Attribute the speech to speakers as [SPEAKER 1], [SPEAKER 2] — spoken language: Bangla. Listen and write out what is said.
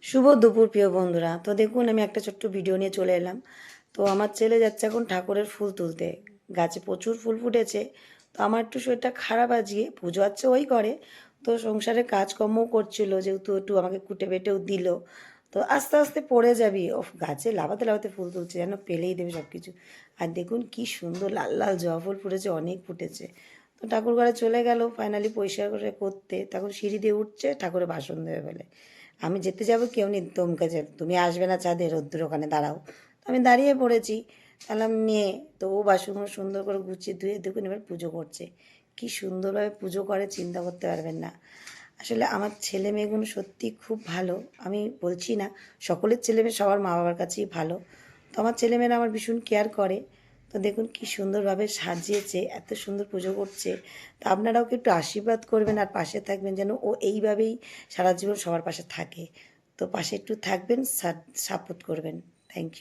[SPEAKER 1] শুভ দুপুর প্রিয় বন্ধুরা। তো দেখুন আমি একটা ছোট্ট ভিডিও নিয়ে চলে এলাম। তো আমার ছেলে যাচ্ছে এখন ঠাকুরের ফুল তুলতে। গাছে প্রচুর ফুল ফুটেছে। তো আমার একটু শরীরটা খারাপ আজকে, পুজো আচ্ছে ওই করে। তো সংসারে কাজকর্মও করছিল, যেহেতু একটু আমাকে কুটে বেটেও দিল। তো আস্তে আস্তে পড়ে যাবি, ও গাছে লাফাতে লাফাতে ফুল তুলছে, যেন পেলেই দেবে সব কিছু। আর দেখুন কি সুন্দর লাল লাল জবা ফুল ফুটেছে, অনেক ফুটেছে। তো ঠাকুর ঘরে চলে গেল ফাইনালি পরিষ্কার করে করতে। তখন সিঁড়ি দিয়ে উঠছে, ঠাকুরে বাসন দেবে বলে। আমি যেতে যাবো, কেউ নেই, থমকেছে, তুমি আসবে না ছাদে, রোদ্দুর ওখানে দাঁড়াও। তো আমি দাঁড়িয়ে পড়েছি। তাহলে নিয়ে তো ও বাসনগুলো সুন্দর করে গুছিয়ে ধুয়ে দেখুন এবার পুজো করছে। কি সুন্দরভাবে পুজো করে চিন্তা করতে পারবেন না। আসলে আমার ছেলে মেয়েগুলো সত্যি খুব ভালো। আমি বলছি না সকলের ছেলে মেয়ে সবার মা বাবার কাছেই ভালো। তো আমার ছেলেমেয়েরা আমার ভীষণ কেয়ার করে। তো দেখুন কি সুন্দরভাবে সাজিয়েছে, এত সুন্দর পুজো করছে। তো আপনারাও কি একটু আশীর্বাদ করবেন আর পাশে থাকবেন, যেন ও এইভাবেই সারা জীবন সবার পাশে থাকে। তো পাশে একটু থাকবেন, সাপোর্ট করবেন। Thank you.